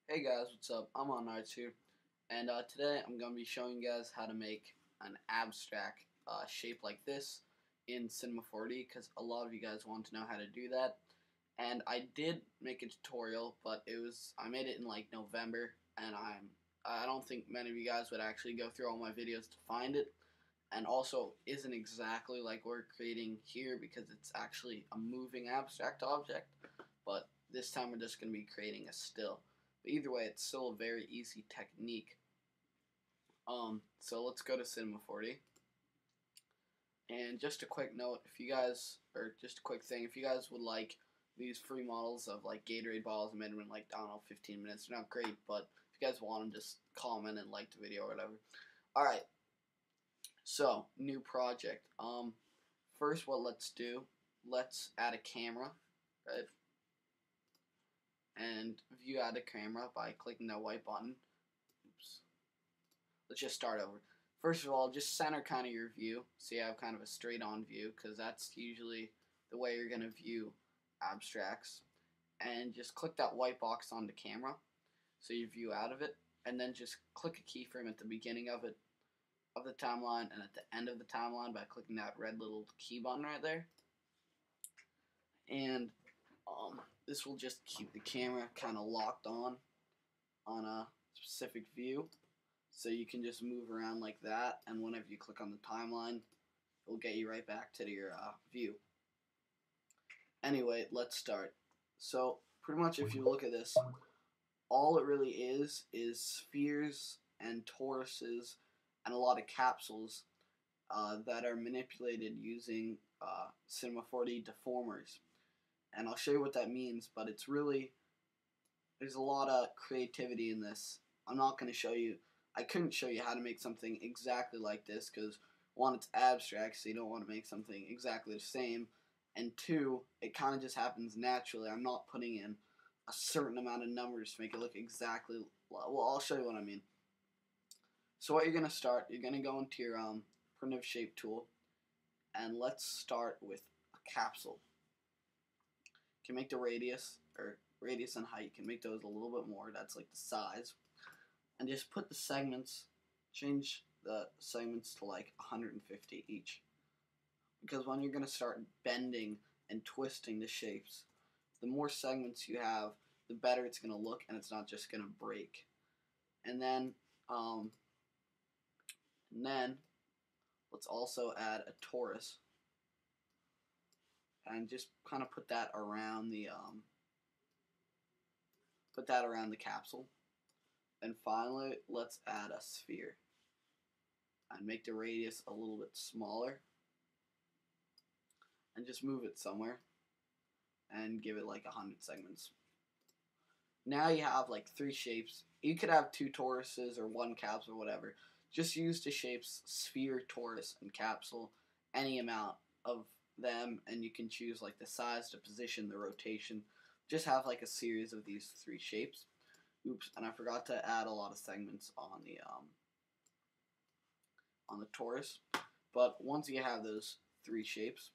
Hey guys, what's up? I'm IModernArts here, and today I'm going to be showing you guys how to make an abstract shape like this in Cinema 4D because a lot of you guys want to know how to do that. And I did make a tutorial, but I made it in like November, and I don't think many of you guys would actually go through all my videos to find it, and also isn't exactly like we're creating here because it's actually a moving abstract object. But this time we're just going to be creating a still. But either way, it's still a very easy technique. So let's go to Cinema 4D. And just a quick note, if you guys, or just a quick thing, if you guys would like these free models of like Gatorade bottles, I made them in like, I don't know, 15 minutes. They're not great, but if you guys want them, just comment and like the video or whatever. Alright, so new project. First what let's do, let's add a camera, right? And view add a camera by clicking that white button. Oops. Let's just start over. First of all, just center kind of your view so you have kind of a straight on view because that's usually the way you're going to view abstracts. And just click that white box on the camera so you view out of it, and then just click a keyframe at the beginning of it, of the timeline, and at the end of the timeline by clicking that red little key button right there. And this will just keep the camera kind of locked on a specific view, so you can just move around like that, and whenever you click on the timeline, it will get you right back to your view. Anyway, let's start. So pretty much if you look at this, all it really is spheres and toruses and a lot of capsules that are manipulated using Cinema 4D deformers. And I'll show you what that means, but it's really, there's a lot of creativity in this. I'm not going to show you, I couldn't show you how to make something exactly like this because one, it's abstract, so you don't want to make something exactly the same, and two, it kind of just happens naturally. I'm not putting in a certain amount of numbers to make it look exactly, well, I'll show you what I mean. So what you're going to start, you're going to go into your primitive shape tool, and let's start with a capsule. You can make the radius and height, you can make those a little bit more, that's like the size, and just put the segments, change the segments to like 150 each, because when you're going to start bending and twisting the shapes, the more segments you have, the better it's going to look, and it's not just going to break. And then let's also add a torus and just kind of put that around the capsule. And finally, let's add a sphere and make the radius a little bit smaller, and just move it somewhere and give it like 100 segments. Now you have like 3 shapes. You could have 2 toruses or 1 capsule or whatever. Just use the shapes sphere, torus, and capsule, any amount of them, and you can choose like the size, the position, the rotation. Just have like a series of these 3 shapes. Oops, and I forgot to add a lot of segments on the torus. But once you have those 3 shapes,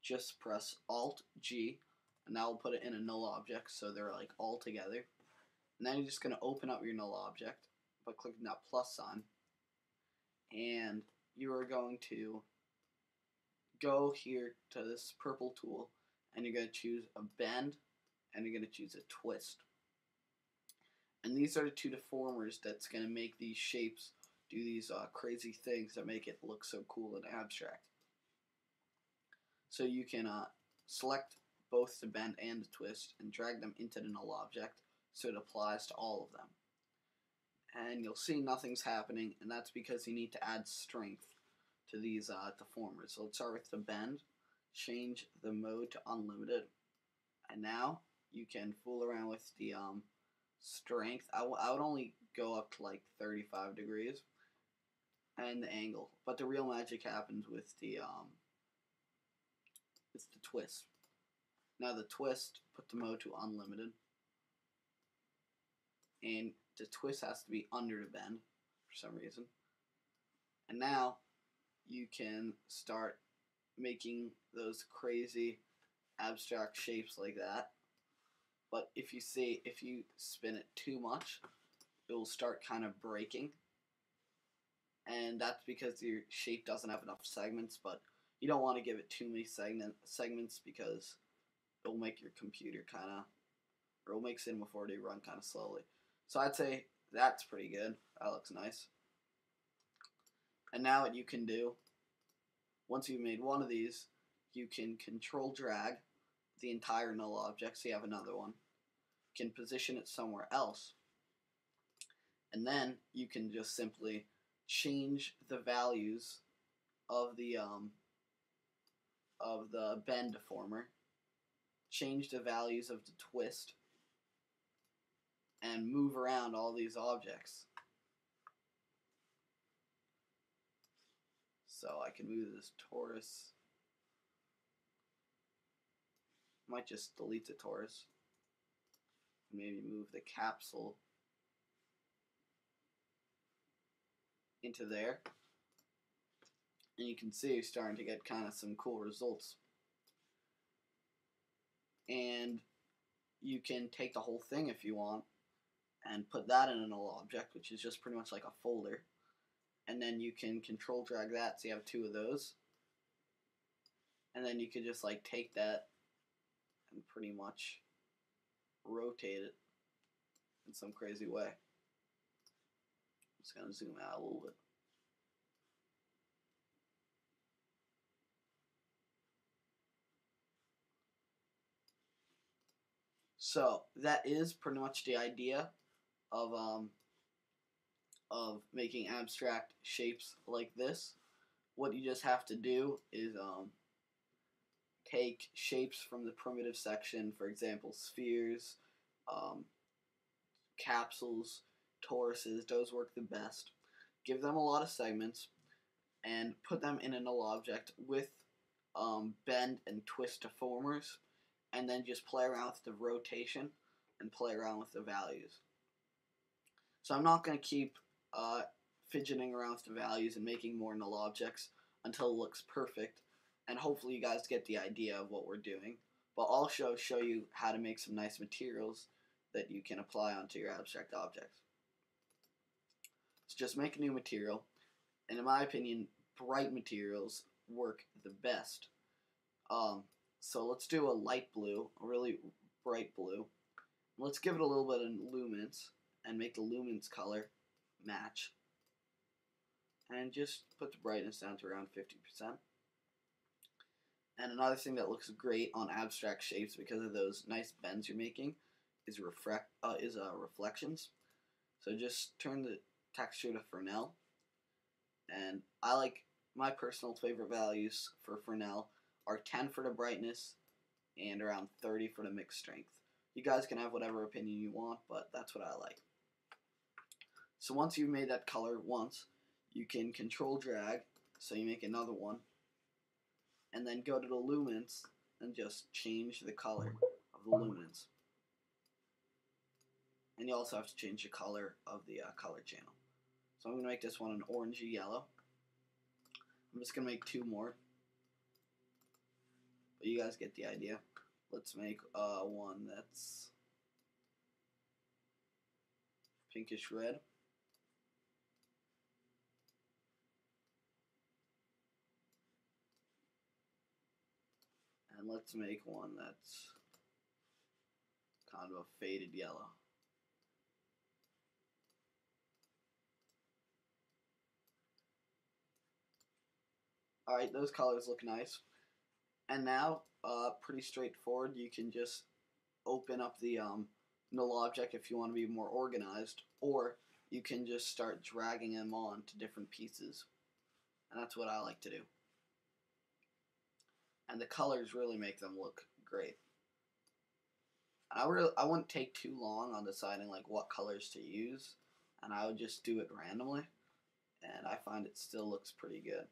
just press Alt G, and that will put it in a null object, so they're like all together. And then you're just going to open up your null object by clicking that plus sign, and you are going to go here to this purple tool, and you're going to choose a bend, and you're going to choose a twist. And these are the 2 deformers that's going to make these shapes do these crazy things that make it look so cool and abstract. So you can select both the bend and the twist and drag them into the null object so it applies to all of them. And you'll see nothing's happening, and that's because you need to add strength to these deformers. So let's start with the bend, change the mode to unlimited, and now you can fool around with the strength. I would only go up to like 35 degrees, and the angle, but the real magic happens with the it's the twist. Now the twist, put the mode to unlimited, and the twist has to be under the bend for some reason. And now you can start making those crazy abstract shapes like that. but if you spin it too much, it will start kind of breaking, and that's because your shape doesn't have enough segments. But you don't want to give it too many segments because it'll make your computer kind of, or it'll make Cinema 4D run kind of slowly. So I'd say that's pretty good. That looks nice. And now what you can do, once you've made one of these, you can control drag the entire null object, so you have another one. You can position it somewhere else, and then you can just simply change the values of the bend deformer, change the values of the twist, and move around all these objects. So I can move this torus. Might just delete the torus. Maybe move the capsule into there. And you can see you're starting to get kind of some cool results. And you can take the whole thing if you want and put that in a null object, which is just pretty much like a folder. And then you can control drag that, so you have two of those. And then you could just like take that and pretty much rotate it in some crazy way. I'm just going to zoom out a little bit. So that is pretty much the idea of making abstract shapes like this. What you just have to do is take shapes from the primitive section, for example, spheres, capsules, toruses, those work the best. Give them a lot of segments and put them in a null object with bend and twist deformers, and then just play around with the rotation and play around with the values. So I'm not going to keep fidgeting around with the values and making more null objects until it looks perfect, and hopefully you guys get the idea of what we're doing. But I'll also show you how to make some nice materials that you can apply onto your abstract objects. So just make a new material, and in my opinion, bright materials work the best. So let's do a light blue, a really bright blue. Let's give it a little bit of luminance and make the luminance color match. And just put the brightness down to around 50%. And another thing that looks great on abstract shapes because of those nice bends you're making is reflections. So just turn the texture to Fresnel. And I like, my personal favorite values for Fresnel are 10 for the brightness and around 30 for the mixed strength. You guys can have whatever opinion you want, but that's what I like. So once you've made that color once, you can control drag, so you make another one, and then go to the luminance and just change the color of the luminance. And you also have to change the color of the color channel. So I'm going to make this one an orangey yellow. I'm just going to make two more, but you guys get the idea. Let's make one that's pinkish red. And let's make one that's kind of a faded yellow. Alright, those colors look nice. And now, pretty straightforward, you can just open up the null object if you want to be more organized, or you can just start dragging them on to different pieces. And that's what I like to do. And the colors really make them look great. I wouldn't take too long on deciding like what colors to use, and I would just do it randomly, and I find it still looks pretty good.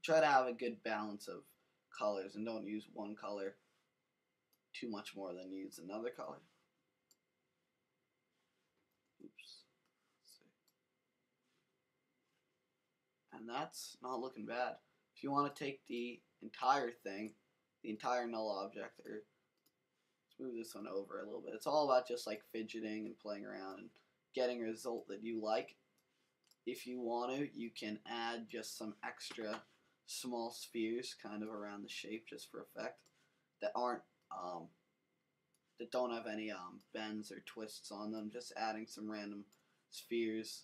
Try to have a good balance of colors and don't use one color too much more than use another color. Oops. Let's see. And that's not looking bad. If you want to take the entire thing, the entire null object, or move this one over a little bit. It's all about just like fidgeting and playing around and getting a result that you like. If you want to, you can add just some extra small spheres kind of around the shape just for effect that aren't that don't have any bends or twists on them. Just adding some random spheres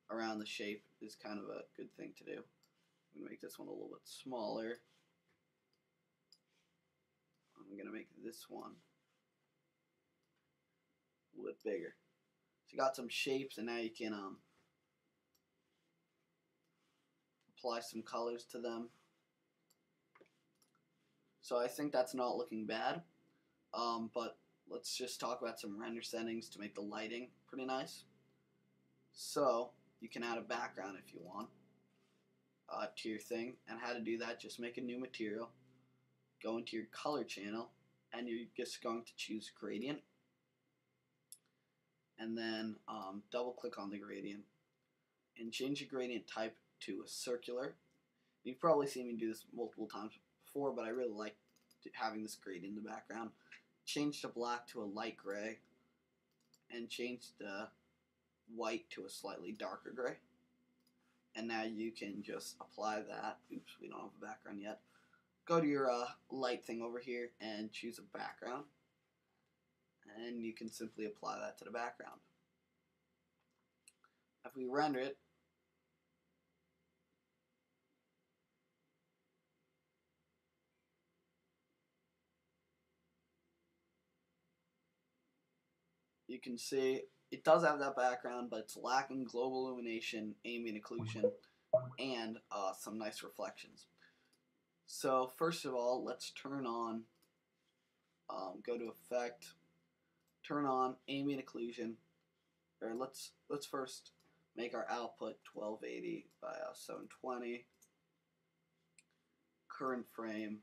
around the shape is kind of a good thing to do. I'm going to make this one a little bit smaller. I'm going to make this one a little bit bigger. So you got some shapes, and now you can apply some colors to them. So I think that's not looking bad, but let's just talk about some render settings to make the lighting pretty nice. So you can add a background if you want to your thing, and how to do that, just make a new material, go into your color channel, and you're just going to choose gradient, and then double click on the gradient and change the gradient type to a circular. You've probably seen me do this multiple times before, but I really like having this gradient in the background. Change the black to a light gray, and change the white to a slightly darker gray. And now you can just apply that. Oops, we don't have a background yet. Go to your light thing over here and choose a background. And you can simply apply that to the background. If we render it, you can see it does have that background, but it's lacking global illumination, ambient occlusion, and some nice reflections. So first of all, let's turn on, go to Effect, turn on ambient occlusion, or let's first make our output 1280 by 720, current frame,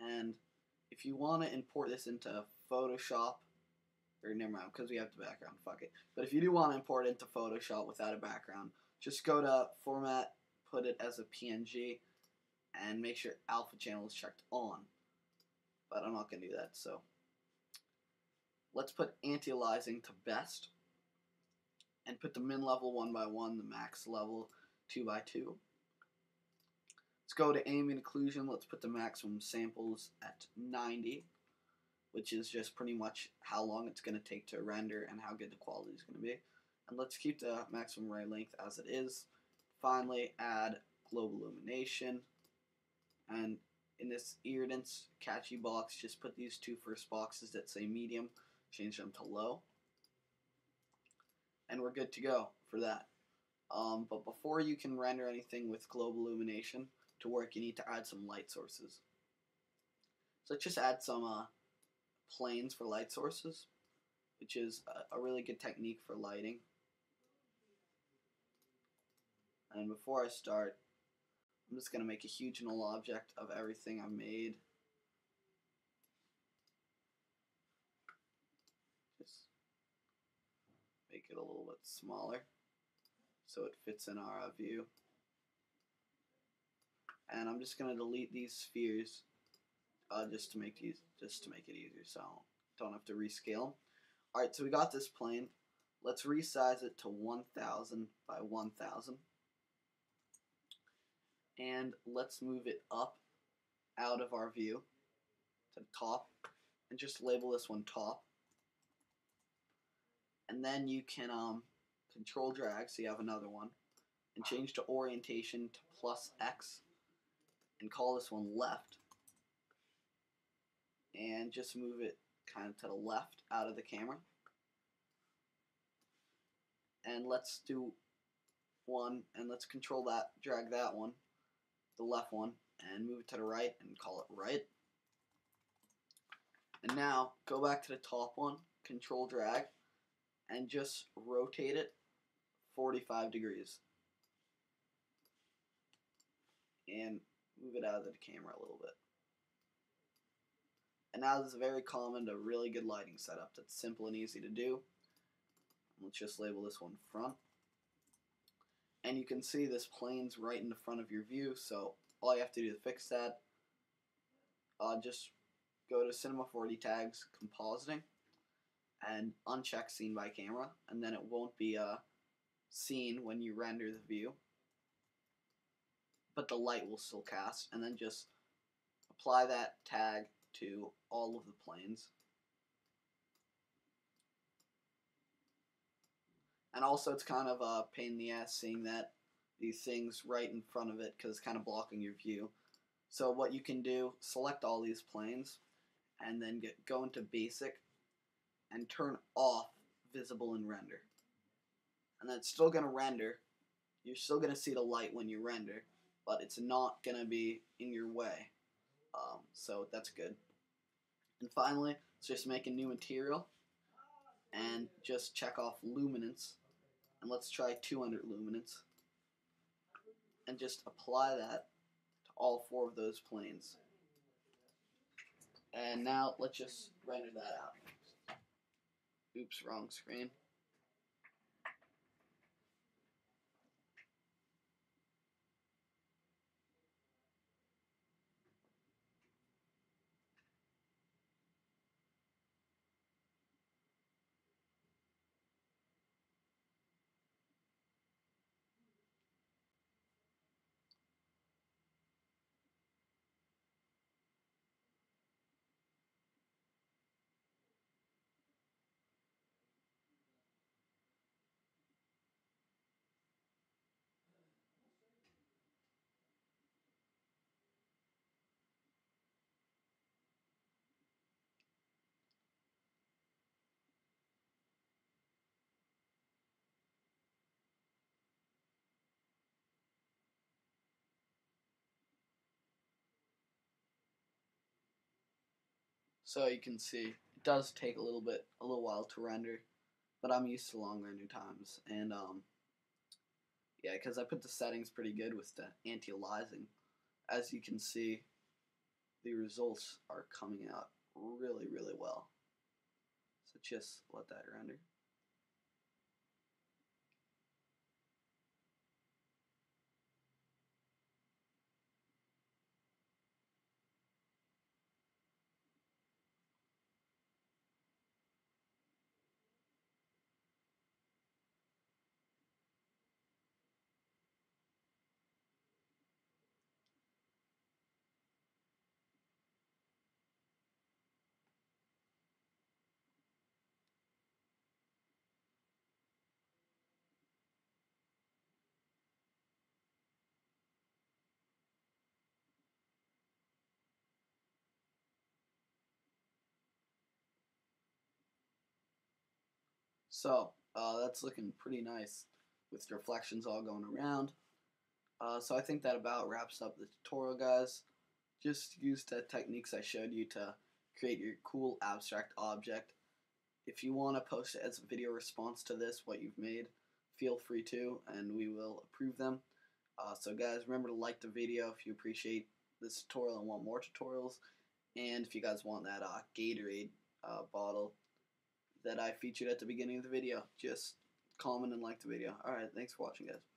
and if you want to import this into Photoshop, or never mind, because we have the background, fuck it. But if you do want to import it into Photoshop without a background, just go to Format, put it as a PNG, and make sure Alpha Channel is checked on. But I'm not going to do that, so let's put anti-aliasing to best, and put the min level 1 by 1, the max level 2 by 2. Let's go to ambient occlusion. Let's put the maximum samples at 90. Which is just pretty much how long it's going to take to render and how good the quality is going to be. And let's keep the maximum ray length as it is. Finally, add global illumination. And in this irritants catchy box, just put these two first boxes that say medium, change them to low. And we're good to go for that. But before you can render anything with global illumination to work, you need to add some light sources. So let's just add some planes for light sources, which is a really good technique for lighting. And before I start, I'm just going to make a huge null object of everything I've made. Just make it a little bit smaller so it fits in our view. And I'm just going to delete these spheres just to make it easier, so don't have to rescale them. Alright, so we got this plane. Let's resize it to 1000 by 1000. And let's move it up out of our view to the top, and just label this one top. And then you can control drag, so you have another one, and change to orientation to +X, and call this one left. And just move it kind of to the left out of the camera. And let's do one, and let's control that, drag that one, the left one, and move it to the right and call it right. And now go back to the top one, control drag, and just rotate it 45 degrees. And move it out of the camera a little bit. And now this is very common to really good lighting setup that's simple and easy to do. Let's just label this one front. And you can see this plane's right in the front of your view, so all you have to do to fix that, just go to Cinema 4D tags, compositing, and uncheck scene by camera, and then it won't be seen when you render the view, but the light will still cast, and then just apply that tag to all of the planes. And also it's kind of a pain in the ass seeing that these things right in front of it because it's kind of blocking your view. So what you can do, select all these planes and then go into basic and turn off visible in render. And then it's still going to render. You're still going to see the light when you render, but it's not going to be in your way. So that's good. And finally, let's just make a new material and just check off luminance. And let's try 200 luminance. And just apply that to all 4 of those planes. And now let's just render that out. Oops, wrong screen. So you can see it does take a little while to render, but I'm used to long render times, and yeah, because I put the settings pretty good with the anti-aliasing. As you can see, the results are coming out really, really well. So just let that render. So that's looking pretty nice with reflections all going around. So I think that about wraps up the tutorial, guys. Just use the techniques I showed you to create your cool abstract object. If you want to post it as a video response to this, what you've made, feel free to, and we will approve them. So guys, remember to like the video if you appreciate this tutorial and want more tutorials. And if you guys want that Gatorade bottle that I featured at the beginning of the video, just comment and like the video. Alright, thanks for watching, guys.